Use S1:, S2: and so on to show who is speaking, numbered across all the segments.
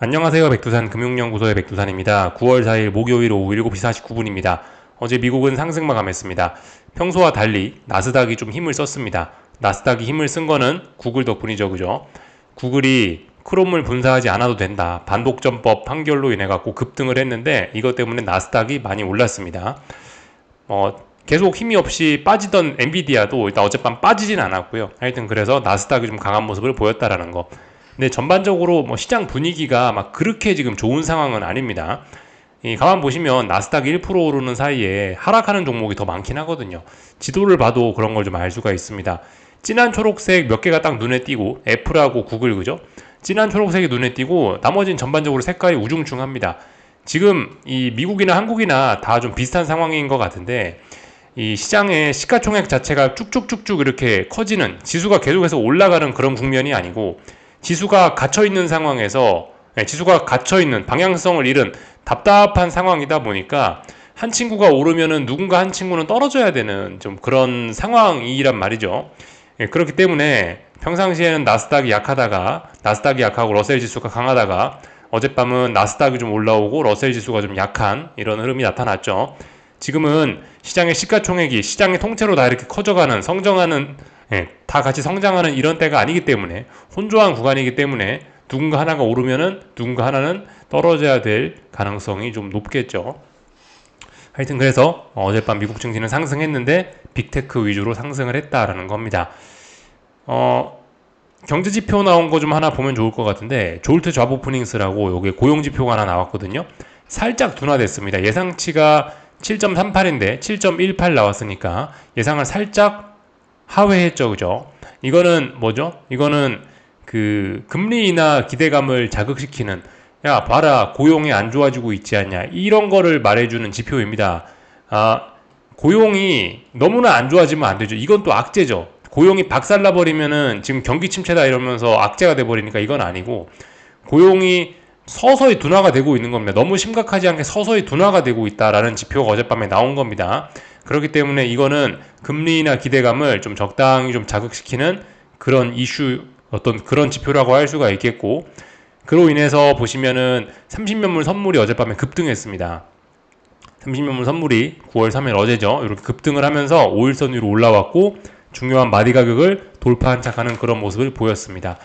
S1: 안녕하세요. 백두산 금융연구소의 백두산입니다. 9월 4일 목요일 오후 7시 49분입니다. 어제 미국은 상승 마감했습니다. 평소와 달리 나스닥이 좀 힘을 썼습니다. 나스닥이 힘을 쓴 거는 구글 덕분이죠. 그죠? 구글이 크롬을 분사하지 않아도 된다. 반독점법 판결로 인해 갖고 급등을 했는데 이것 때문에 나스닥이 많이 올랐습니다. 계속 힘이 없이 빠지던 엔비디아도 일단 어젯밤 빠지진 않았고요. 하여튼 그래서 나스닥이 좀 강한 모습을 보였다라는 거. 근데 전반적으로 뭐 시장 분위기가 막 그렇게 지금 좋은 상황은 아닙니다. 가만 보시면 나스닥 1% 오르는 사이에 하락하는 종목이 더 많긴 하거든요. 지도를 봐도 그런 걸 좀 알 수가 있습니다. 진한 초록색 몇 개가 딱 눈에 띄고 애플하고 구글 그죠? 진한 초록색이 눈에 띄고 나머지는 전반적으로 색깔이 우중충합니다. 지금 이 미국이나 한국이나 다 좀 비슷한 상황인 것 같은데 이 시장의 시가총액 자체가 쭉쭉쭉쭉 이렇게 커지는 지수가 계속해서 올라가는 그런 국면이 아니고 지수가 갇혀있는 상황에서 지수가 갇혀있는 방향성을 잃은 답답한 상황이다 보니까 한 친구가 오르면은 누군가 한 친구는 떨어져야 되는 좀 그런 상황이란 말이죠. 그렇기 때문에 평상시에는 나스닥이 약하고 러셀 지수가 강하다가 어젯밤은 나스닥이 좀 올라오고 러셀 지수가 좀 약한 이런 흐름이 나타났죠. 지금은 시장의 시가총액이 시장의 통째로 다 이렇게 커져가는 성장하는 다 같이 성장하는 이런 때가 아니기 때문에 혼조한 구간이기 때문에 누군가 하나가 오르면은 누군가 하나는 떨어져야 될 가능성이 좀 높겠죠. 하여튼 그래서 어젯밤 미국 증시는 상승했는데 빅테크 위주로 상승을 했다라는 겁니다. 경제지표 나온 거 좀 하나 보면 좋을 것 같은데 졸트 잡 오프닝스라고 여기 고용지표가 하나 나왔거든요. 살짝 둔화됐습니다. 예상치가 7.38인데 7.18 나왔으니까 예상을 살짝 하회했죠. 그죠? 이거는 뭐죠? 이거는 그 금리 인하 기대감을 자극시키는 야 봐라 고용이 안 좋아지고 있지 않냐 이런 거를 말해주는 지표입니다. 고용이 너무나 안 좋아지면 안 되죠. 이건 또 악재죠. 고용이 박살나 버리면은 지금 경기 침체다 이러면서 악재가 돼 버리니까 이건 아니고 고용이 서서히 둔화가 되고 있는 겁니다. 너무 심각하지 않게 서서히 둔화가 되고 있다라는 지표가 어젯밤에 나온 겁니다. 그렇기 때문에 이거는 금리나 기대감을 좀 적당히 좀 자극시키는 그런 이슈 어떤 그런 지표라고 할 수가 있겠고 그로 인해서 보시면은 30년물 선물이 어젯밤에 급등했습니다. 30년물 선물이 9월 3일 어제죠. 이렇게 급등을 하면서 5일선 위로 올라왔고 중요한 마디 가격을 돌파한 척하는 그런 모습을 보였습니다.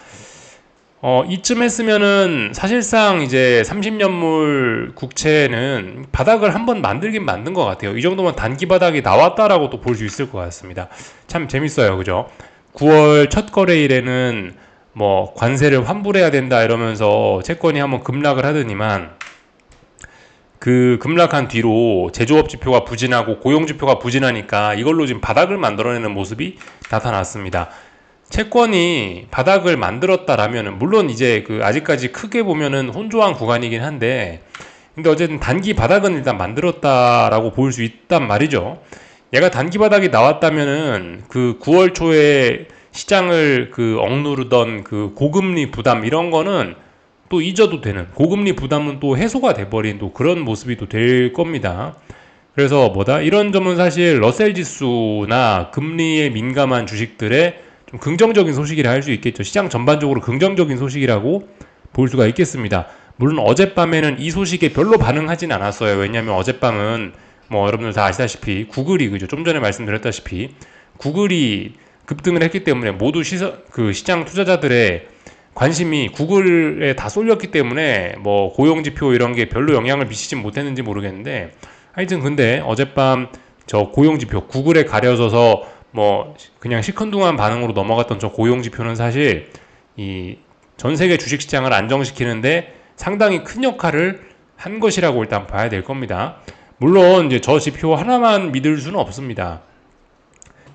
S1: 이쯤 했으면은 사실상 이제 30년물 국채는 바닥을 한번 만들긴 만든 것 같아요. 이 정도면 단기 바닥이 나왔다라고 또 볼 수 있을 것 같습니다. 참 재밌어요. 그죠? 9월 첫 거래일에는 뭐 관세를 환불해야 된다 이러면서 채권이 한번 급락을 하더니만 그 급락한 뒤로 제조업 지표가 부진하고 고용 지표가 부진하니까 이걸로 지금 바닥을 만들어내는 모습이 나타났습니다. 채권이 바닥을 만들었다라면은 물론 이제 그 아직까지 크게 보면은 혼조한 구간이긴 한데 근데 어쨌든 단기 바닥은 일단 만들었다라고 볼 수 있단 말이죠. 얘가 단기 바닥이 나왔다면은 그 9월 초에 시장을 그 억누르던 그 고금리 부담 이런 거는 또 잊어도 되는 고금리 부담은 또 해소가 돼버린 또 그런 모습이 또 될 겁니다. 그래서 뭐다 이런 점은 사실 러셀 지수나 금리에 민감한 주식들의 좀 긍정적인 소식이라 할 수 있겠죠. 시장 전반적으로 긍정적인 소식이라고 볼 수가 있겠습니다. 물론 어젯밤에는 이 소식에 별로 반응하진 않았어요. 왜냐하면 어젯밤은 뭐 여러분들 다 아시다시피 구글이 그죠. 좀 전에 말씀드렸다시피 구글이 급등을 했기 때문에 모두 그 시장 투자자들의 관심이 구글에 다 쏠렸기 때문에 뭐 고용지표 이런 게 별로 영향을 미치진 못했는지 모르겠는데 하여튼 근데 어젯밤 저 고용지표 구글에 가려져서 뭐 그냥 시큰둥한 반응으로 넘어갔던 저 고용지표는 사실 이 전 세계 주식시장을 안정시키는데 상당히 큰 역할을 한 것이라고 일단 봐야 될 겁니다. 물론 이제 저 지표 하나만 믿을 수는 없습니다.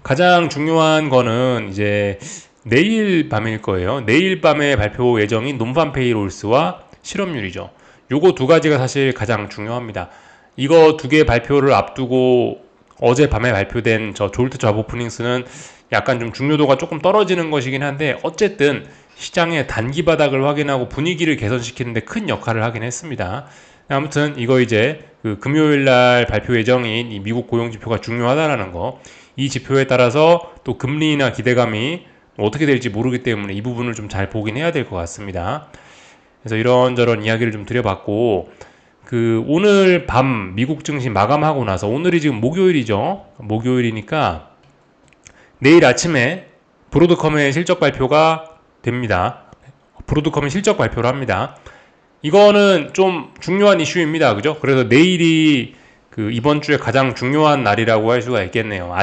S1: 가장 중요한 거는 이제 내일 밤일 거예요. 내일 밤에 발표 예정인 논판 페이롤스와 실업률이죠. 요거 두 가지가 사실 가장 중요합니다. 이거 두 개 발표를 앞두고 어제 밤에 발표된 저 졸트 잡 오프닝스는 약간 좀 중요도가 조금 떨어지는 것이긴 한데 어쨌든 시장의 단기 바닥을 확인하고 분위기를 개선시키는데 큰 역할을 하긴 했습니다. 아무튼 이거 이제 그 금요일 날 발표 예정인 이 미국 고용 지표가 중요하다라는 거. 이 지표에 따라서 또 금리나 기대감이 어떻게 될지 모르기 때문에 이 부분을 좀 잘 보긴 해야 될 것 같습니다. 그래서 이런저런 이야기를 좀 드려봤고, 오늘 밤 미국 증시 마감하고 나서, 오늘이 지금 목요일이죠. 목요일이니까 내일 아침에 브로드컴의 실적 발표가 됩니다. 브로드컴이 실적 발표를 합니다. 이거는 좀 중요한 이슈입니다. 그죠? 그래서 내일이 이번 주에 가장 중요한 날이라고 할 수가 있겠네요.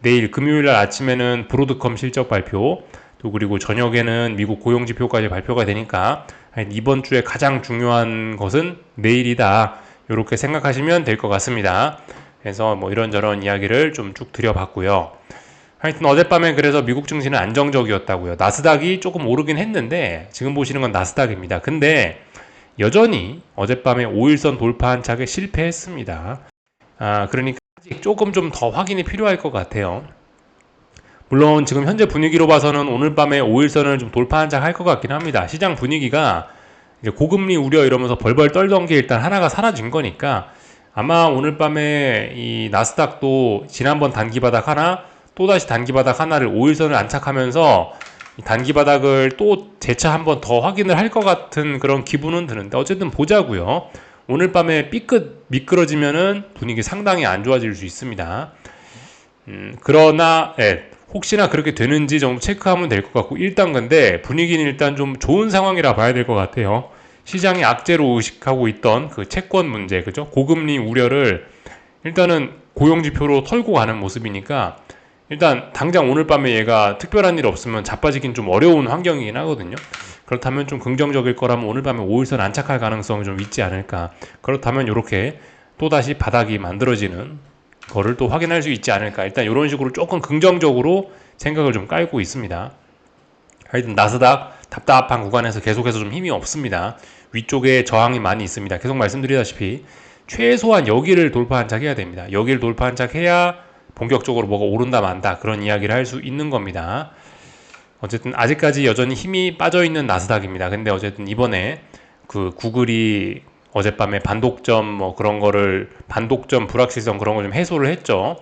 S1: 내일 금요일 날 아침에는 브로드컴 실적 발표, 또 그리고 저녁에는 미국 고용지표까지 발표가 되니까 이번 주에 가장 중요한 것은 내일이다. 이렇게 생각하시면 될 것 같습니다. 그래서 뭐 이런저런 이야기를 좀 쭉 드려봤고요. 하여튼 어젯밤에 그래서 미국 증시는 안정적이었다고요. 나스닥이 조금 오르긴 했는데, 지금 보시는 건 나스닥입니다. 근데 여전히 어젯밤에 5일선 돌파한 착에 실패했습니다. 그러니까 아직 조금 좀 더 확인이 필요할 것 같아요. 물론 지금 현재 분위기로 봐서는 오늘 밤에 5일선을 좀 돌파한 착 할 것 같긴 합니다. 시장 분위기가 이제 고금리 우려 이러면서 벌벌 떨던 게 일단 하나가 사라진 거니까, 아마 오늘 밤에 이 나스닥도 지난번 단기 바닥 하나, 또다시 단기 바닥 하나를 5일선을 안착하면서 단기 바닥을 또 재차 한번 더 확인을 할 것 같은 그런 기분은 드는데, 어쨌든 보자고요. 오늘 밤에 삐끗 미끄러지면은 분위기 상당히 안 좋아질 수 있습니다. 그러나 혹시나 그렇게 되는지 정도 체크하면 될 것 같고, 일단 근데 분위기는 일단 좀 좋은 상황이라 봐야 될 것 같아요. 시장이 악재로 의식하고 있던 그 채권 문제, 그죠? 고금리 우려를 일단은 고용지표로 털고 가는 모습이니까, 일단 당장 오늘 밤에 얘가 특별한 일 없으면 자빠지긴 좀 어려운 환경이긴 하거든요. 그렇다면 좀 긍정적일 거라면 오늘 밤에 5일선 안착할 가능성이 좀 있지 않을까. 그렇다면 이렇게 또다시 바닥이 만들어지는 거를 또 확인할 수 있지 않을까. 일단 이런 식으로 조금 긍정적으로 생각을 좀 깔고 있습니다. 하여튼 나스닥 답답한 구간에서 계속해서 좀 힘이 없습니다. 위쪽에 저항이 많이 있습니다. 계속 말씀드리다시피 최소한 여기를 돌파 한착해야 됩니다. 여기를 돌파 한착해야 본격적으로 뭐가 오른다 만다 그런 이야기를 할 수 있는 겁니다. 어쨌든 아직까지 여전히 힘이 빠져있는 나스닥입니다. 근데 어쨌든 이번에 구글이 어젯밤에 반독점 뭐 그런 거를, 반독점 불확실성 그런 걸 좀 해소를 했죠.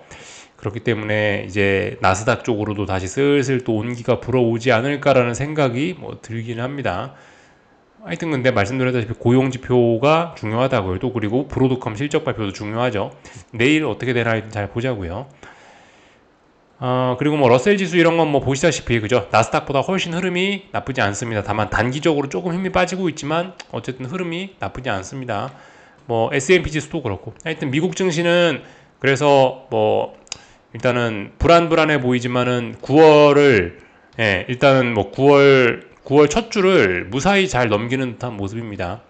S1: 그렇기 때문에 이제 나스닥 쪽으로도 다시 슬슬 또 온기가 불어오지 않을까라는 생각이 뭐 들긴 합니다. 하여튼 근데 말씀드렸다시피 고용지표가 중요하다고요. 또 그리고 브로드컴 실적 발표도 중요하죠. 내일 어떻게 되나 잘 보자고요. 그리고 뭐 러셀 지수 이런 건 뭐 보시다시피 그죠? 나스닥보다 훨씬 흐름이 나쁘지 않습니다. 다만 단기적으로 조금 힘이 빠지고 있지만 어쨌든 흐름이 나쁘지 않습니다. 뭐 S&P 지수도 그렇고. 하여튼 미국 증시는 그래서 뭐 일단은 불안해 보이지만은 9월을 일단은 뭐 9월 첫 주를 무사히 잘 넘기는 듯한 모습입니다.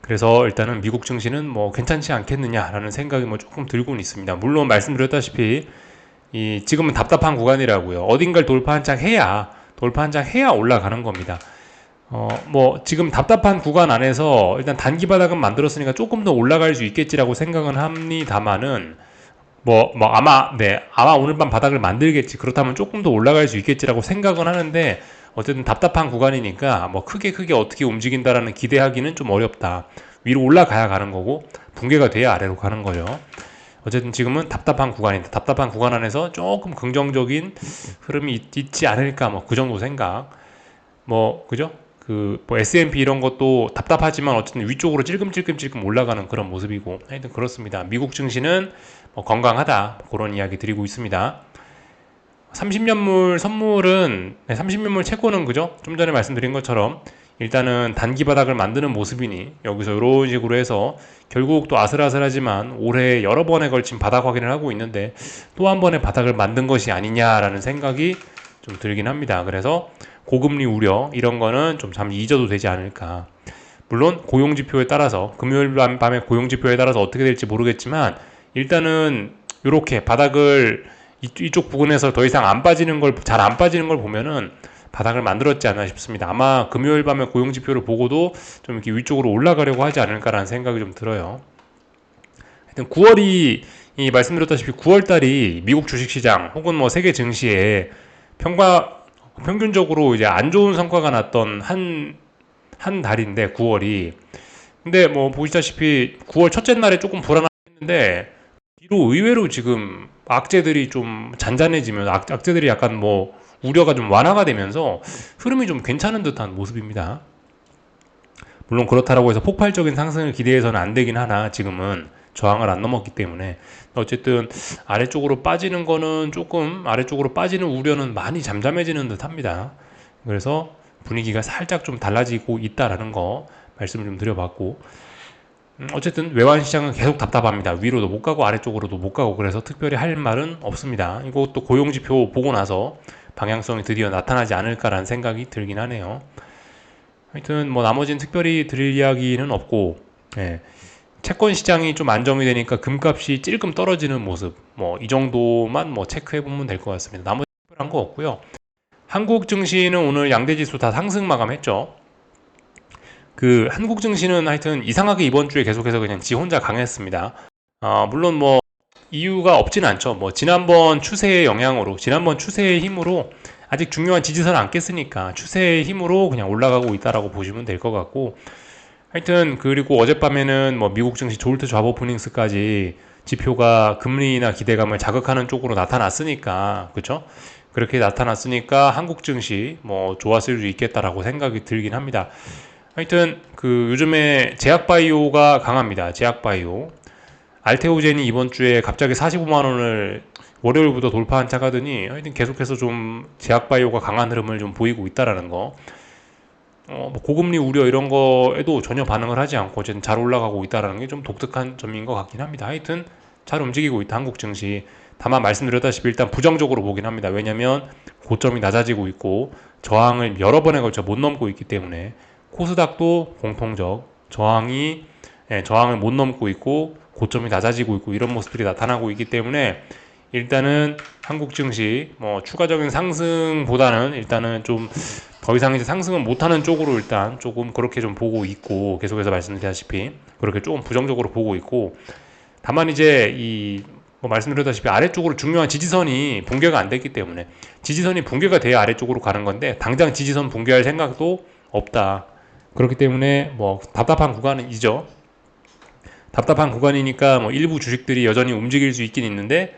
S1: 그래서 일단은 미국 증시는 뭐 괜찮지 않겠느냐라는 생각이 뭐 조금 들고는 있습니다. 물론 말씀드렸다시피 지금은 답답한 구간이라고요. 어딘가를 돌파 한창 해야 올라가는 겁니다. 뭐 지금 답답한 구간 안에서 일단 단기 바닥은 만들었으니까 조금 더 올라갈 수 있겠지라고 생각은 합니다만은 아마 오늘 밤 바닥을 만들겠지. 그렇다면 조금 더 올라갈 수 있겠지라고 생각은 하는데, 어쨌든 답답한 구간이니까 뭐 크게 어떻게 움직인다라는 기대하기는 좀 어렵다. 위로 올라가야 가는 거고 붕괴가 돼야 아래로 가는 거죠. 어쨌든 지금은 답답한 구간인데, 답답한 구간 안에서 조금 긍정적인 흐름이 있지 않을까, 뭐 그 정도 생각. 뭐 그죠? 뭐 S&P 이런 것도 답답하지만 어쨌든 위쪽으로 찔끔 올라가는 그런 모습이고, 하여튼 그렇습니다. 미국 증시는 뭐 건강하다, 그런 이야기 드리고 있습니다. 30년물 선물은 30년물 채권은 그죠? 좀 전에 말씀드린 것처럼 일단은 단기 바닥을 만드는 모습이니, 여기서 이런 식으로 해서 결국 또 아슬아슬하지만 올해 여러 번에 걸친 바닥 확인을 하고 있는데, 또 한 번의 바닥을 만든 것이 아니냐라는 생각이 좀 들긴 합니다. 그래서 고금리 우려 이런 거는 좀 잠시 잊어도 되지 않을까. 물론 고용지표에 따라서, 금요일 밤에 고용지표에 따라서 어떻게 될지 모르겠지만, 일단은 이렇게 바닥을 이쪽 부근에서 더 이상 잘 안 빠지는 걸 보면은 바닥을 만들었지 않나 싶습니다. 아마 금요일 밤에 고용지표를 보고도 좀 이렇게 위쪽으로 올라가려고 하지 않을까라는 생각이 좀 들어요. 하여튼 9월이, 말씀드렸다시피 9월달이 미국 주식시장 혹은 뭐 세계 증시에 평균적으로 이제 안 좋은 성과가 났던 한 달인데, 9월이. 근데 뭐 보시다시피 9월 첫째 날에 조금 불안했는데, 뒤로 의외로 지금 악재들이 좀 잔잔해지면서, 악재들이 약간 뭐 우려가 좀 완화가 되면서 흐름이 좀 괜찮은 듯한 모습입니다. 물론 그렇다라고 해서 폭발적인 상승을 기대해서는 안 되긴 하나 지금은 저항을 안 넘었기 때문에 어쨌든 아래쪽으로 빠지는 거는 조금 아래쪽으로 빠지는 우려는 많이 잠잠해지는 듯 합니다. 그래서 분위기가 살짝 좀 달라지고 있다라는 거 말씀을 좀 드려봤고 어쨌든 외환 시장은 계속 답답합니다. 위로도 못 가고 아래쪽으로도 못 가고 그래서 특별히 할 말은 없습니다. 이것도 고용지표 보고 나서 방향성이 드디어 나타나지 않을까라는 생각이 들긴 하네요. 하여튼 뭐 나머지는 특별히 드릴 이야기는 없고 예. 채권 시장이 좀 안정이 되니까 금값이 찔끔 떨어지는 모습 뭐 이 정도만 뭐 체크해 보면 될 것 같습니다. 나머지 특별한 거 없고요. 한국 증시는 오늘 양대 지수 다 상승 마감했죠. 그 한국 증시는 하여튼 이상하게 이번 주에 계속해서 그냥 지 혼자 강했습니다. 물론 뭐 이유가 없진 않죠. 뭐 지난번 추세의 영향으로, 지난번 추세의 힘으로 아직 중요한 지지선을 안 깼으니까 추세의 힘으로 그냥 올라가고 있다라고 보시면 될 것 같고, 하여튼 그리고 어젯밤에는 뭐 미국 증시 조울트 좌보 푸닝스까지 지표가 금리나 기대감을 자극하는 쪽으로 나타났으니까, 그렇죠? 그렇게 나타났으니까 한국 증시 뭐 좋았을 수 있겠다라고 생각이 들긴 합니다. 하여튼 그 요즘에 제약바이오가 강합니다. 제약바이오. 알테오젠이 이번 주에 갑자기 45만 원을 월요일부터 돌파한 차가더니 하여튼 계속해서 좀 제약바이오가 강한 흐름을 좀 보이고 있다라는 거. 뭐 고금리 우려 이런 거에도 전혀 반응을 하지 않고 어쨌든 잘 올라가고 있다라는 게 좀 독특한 점인 것 같긴 합니다. 하여튼 잘 움직이고 있다 한국 증시. 다만 말씀드렸다시피 일단 부정적으로 보긴 합니다. 왜냐면 고점이 낮아지고 있고 저항을 여러 번에 걸쳐 못 넘고 있기 때문에 코스닥도 공통적 저항을 못 넘고 있고 고점이 낮아지고 있고 이런 모습들이 나타나고 있기 때문에 일단은 한국 증시 뭐 추가적인 상승보다는 일단은 좀 더 이상 이제 상승은 못하는 쪽으로 일단 조금 그렇게 좀 보고 있고, 계속해서 말씀드렸다시피 그렇게 조금 부정적으로 보고 있고, 다만 이제 뭐 말씀드렸다시피 아래쪽으로 중요한 지지선이 붕괴가 안 됐기 때문에 지지선이 붕괴가 돼야 아래쪽으로 가는 건데 당장 지지선 붕괴할 생각도 없다. 그렇기 때문에 뭐 답답한 구간이죠. 답답한 구간이니까 뭐 일부 주식들이 여전히 움직일 수 있긴 있는데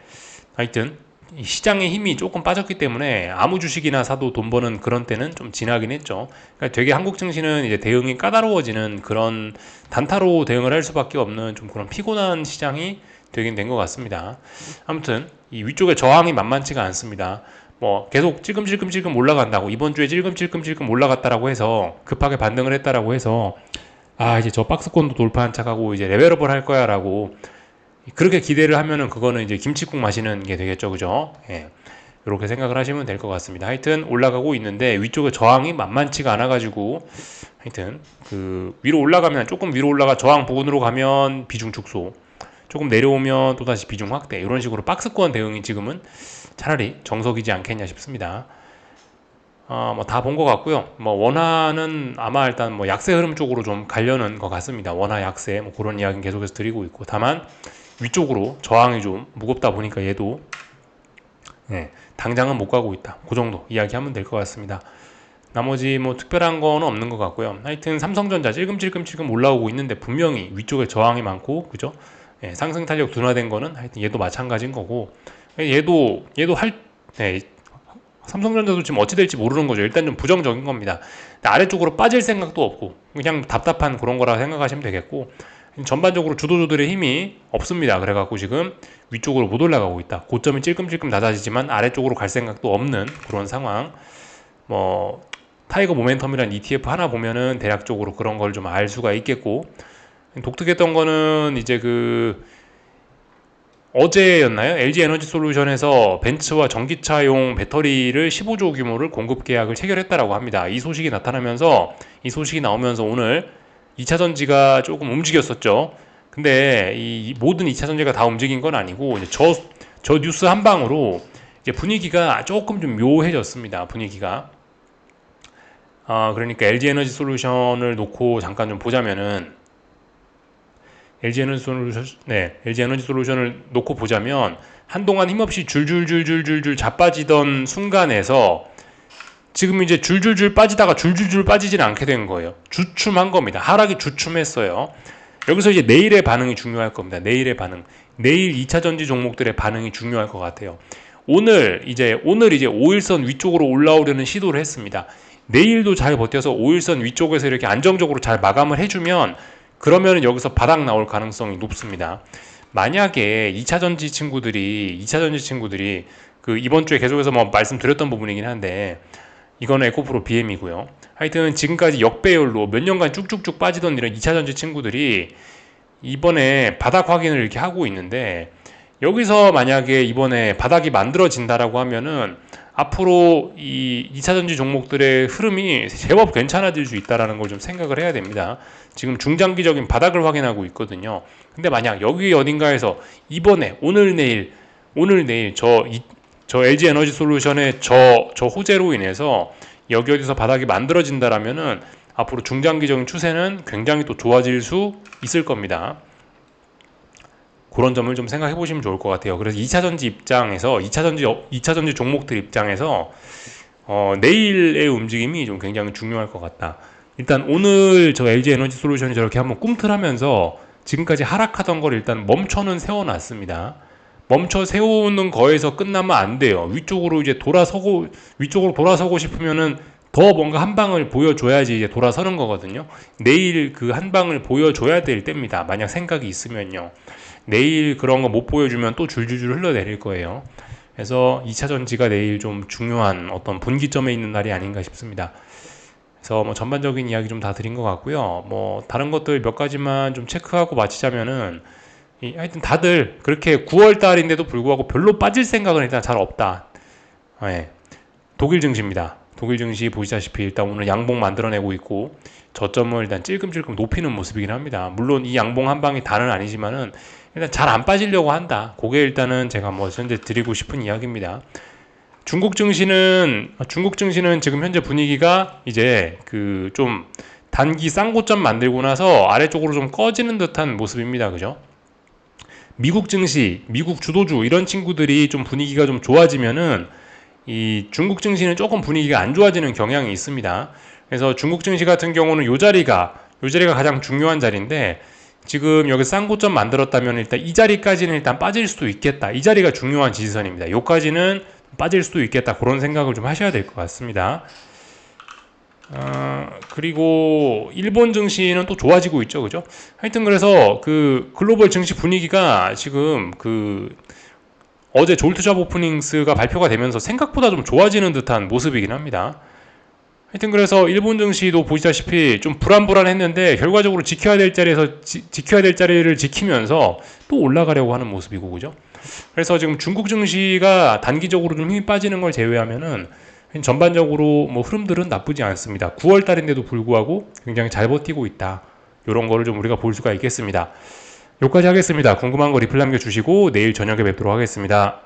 S1: 하여튼 시장의 힘이 조금 빠졌기 때문에 아무 주식이나 사도 돈 버는 그런 때는 좀 지나긴 했죠. 그러니까 되게 한국 증시는 이제 대응이 까다로워지는 그런 단타로 대응을 할 수밖에 없는 좀 그런 피곤한 시장이 되긴 된 것 같습니다. 아무튼 이 위쪽에 저항이 만만치가 않습니다. 뭐 계속 찔끔찔끔 올라간다고 이번 주에 찔끔 올라갔다라고 해서 급하게 반등을 했다라고 해서 이제 저 박스권도 돌파한 척하고 이제 레벨업을 할 거야라고 그렇게 기대를 하면은 그거는 이제 김치국 마시는 게 되겠죠, 그죠? 예. 이렇게 생각을 하시면 될 것 같습니다. 하여튼 올라가고 있는데 위쪽에 저항이 만만치가 않아가지고 하여튼 그 위로 올라가면 조금 위로 올라가 저항 부근으로 가면 비중 축소, 조금 내려오면 또다시 비중 확대 이런 식으로 박스권 대응이 지금은 차라리 정석이지 않겠냐 싶습니다. 뭐 다 본 것 같고요. 뭐 원화는 아마 일단 뭐 약세 흐름 쪽으로 좀 가려는 것 같습니다. 원화 약세 뭐 그런 이야기는 계속해서 드리고 있고, 다만 위쪽으로 저항이 좀 무겁다 보니까 얘도 당장은 못 가고 있다. 그 정도 이야기하면 될 것 같습니다. 나머지 뭐 특별한 거는 없는 것 같고요. 하여튼 삼성전자 찔끔 올라오고 있는데 분명히 위쪽에 저항이 많고, 그죠? 상승 탄력 둔화된 거는 하여튼 얘도 마찬가지인 거고, 얘도 삼성전자도 지금 어찌 될지 모르는 거죠. 일단 좀 부정적인 겁니다. 아래쪽으로 빠질 생각도 없고 그냥 답답한 그런 거라 생각하시면 되겠고, 전반적으로 주도주들의 힘이 없습니다. 그래갖고 지금 위쪽으로 못 올라가고 있다. 고점이 찔끔찔끔 낮아지지만 아래쪽으로 갈 생각도 없는 그런 상황. 뭐 타이거 모멘텀이라는 ETF 하나 보면은 대략적으로 그런 걸 좀 알 수가 있겠고, 독특했던 거는 이제 어제였나요? LG 에너지 솔루션에서 벤츠와 전기차용 배터리를 15조 규모를 공급 계약을 체결했다라고 합니다. 이 소식이 나오면서 오늘 2차 전지가 조금 움직였었죠. 근데 이 모든 2차 전지가 다 움직인 건 아니고 이제 저 뉴스 한 방으로 이제 분위기가 조금 좀 묘해졌습니다. 분위기가. 그러니까 LG 에너지 솔루션을 놓고 잠깐 좀 보자면은 LG 에너지 솔루션을 놓고 보자면 한동안 힘없이 줄줄줄줄줄줄 자빠지던 순간에서 지금 이제 줄줄줄 빠지다가 줄줄줄 빠지지는 않게 된 거예요. 주춤한 겁니다. 하락이 주춤했어요. 여기서 이제 내일의 반응이 중요할 겁니다. 내일의 반응. 내일 2차 전지 종목들의 반응이 중요할 것 같아요. 오늘 이제 5일선 위쪽으로 올라오려는 시도를 했습니다. 내일도 잘 버텨서 5일선 위쪽에서 이렇게 안정적으로 잘 마감을 해주면 그러면 여기서 바닥 나올 가능성이 높습니다. 만약에 2차전지 친구들이 그 이번 주에 계속해서 뭐 말씀드렸던 부분이긴 한데 이거는 에코프로 BM이고요. 하여튼 지금까지 역배열로 몇 년간 쭉쭉쭉 빠지던 이런 2차전지 친구들이 이번에 바닥 확인을 이렇게 하고 있는데 여기서 만약에 이번에 바닥이 만들어진다라고 하면은 앞으로 이 2차전지 종목들의 흐름이 제법 괜찮아질 수 있다라는 걸 좀 생각을 해야 됩니다. 지금 중장기적인 바닥을 확인하고 있거든요. 근데 만약 여기 어딘가에서 이번에 오늘 내일 저 LG 에너지 솔루션의 저 호재로 인해서 여기 어디서 바닥이 만들어진다라면은 앞으로 중장기적인 추세는 굉장히 또 좋아질 수 있을 겁니다. 그런 점을 좀 생각해 보시면 좋을 것 같아요. 그래서 2차전지 입장에서 2차전지 종목들 입장에서 내일의 움직임이 좀 굉장히 중요할 것 같다. 일단 오늘 저 LG 에너지 솔루션이 저렇게 한번 꿈틀하면서 지금까지 하락하던 걸 일단 멈춰는 세워놨습니다. 멈춰 세우는 거에서 끝나면 안 돼요. 위쪽으로 돌아서고 싶으면은 더 뭔가 한 방을 보여줘야지 이제 돌아서는 거거든요. 내일 그 한 방을 보여줘야 될 때입니다. 만약 생각이 있으면요. 내일 그런 거 못 보여주면 또 줄줄줄 흘러내릴 거예요. 그래서 2차 전지가 내일 좀 중요한 어떤 분기점에 있는 날이 아닌가 싶습니다. 그래서 뭐 전반적인 이야기 좀 다 드린 것 같고요. 뭐 다른 것들 몇 가지만 좀 체크하고 마치자면은 하여튼 다들 그렇게 9월 달인데도 불구하고 별로 빠질 생각은 일단 잘 없다. 네. 독일 증시입니다. 독일 증시 보시다시피 일단 오늘 양봉 만들어내고 있고 저점을 일단 찔끔찔끔 높이는 모습이긴 합니다. 물론 이 양봉 한 방이 다는 아니지만은 일단 잘 안 빠지려고 한다. 그게 일단은 제가 뭐 현재 드리고 싶은 이야기입니다. 중국 증시는 지금 현재 분위기가 이제 그 좀 단기 쌍고점 만들고 나서 아래쪽으로 좀 꺼지는 듯한 모습입니다. 그죠? 미국 증시, 미국 주도주 이런 친구들이 좀 분위기가 좀 좋아지면은 이 중국 증시는 조금 분위기가 안 좋아지는 경향이 있습니다. 그래서 중국 증시 같은 경우는 요 자리가 가장 중요한 자리인데 지금 여기 쌍고점 만들었다면 일단 이 자리까지는 일단 빠질 수도 있겠다. 이 자리가 중요한 지지선입니다. 요까지는 빠질 수도 있겠다. 그런 생각을 좀 하셔야 될 것 같습니다. 그리고 일본 증시는 또 좋아지고 있죠. 그죠? 하여튼 그래서 그 글로벌 증시 분위기가 지금 어제 졸트잡 오프닝스가 발표가 되면서 생각보다 좀 좋아지는 듯한 모습이긴 합니다. 하여튼 그래서 일본 증시도 보시다시피 좀 불안했는데 결과적으로 지켜야 될 자리를 지키면서 또 올라가려고 하는 모습이고 그죠? 그래서 지금 중국 증시가 단기적으로 좀 힘이 빠지는 걸 제외하면은 전반적으로 뭐 흐름들은 나쁘지 않습니다. 9월 달인데도 불구하고 굉장히 잘 버티고 있다. 이런 거를 좀 우리가 볼 수가 있겠습니다. 여기까지 하겠습니다. 궁금한 거 리플 남겨주시고 내일 저녁에 뵙도록 하겠습니다.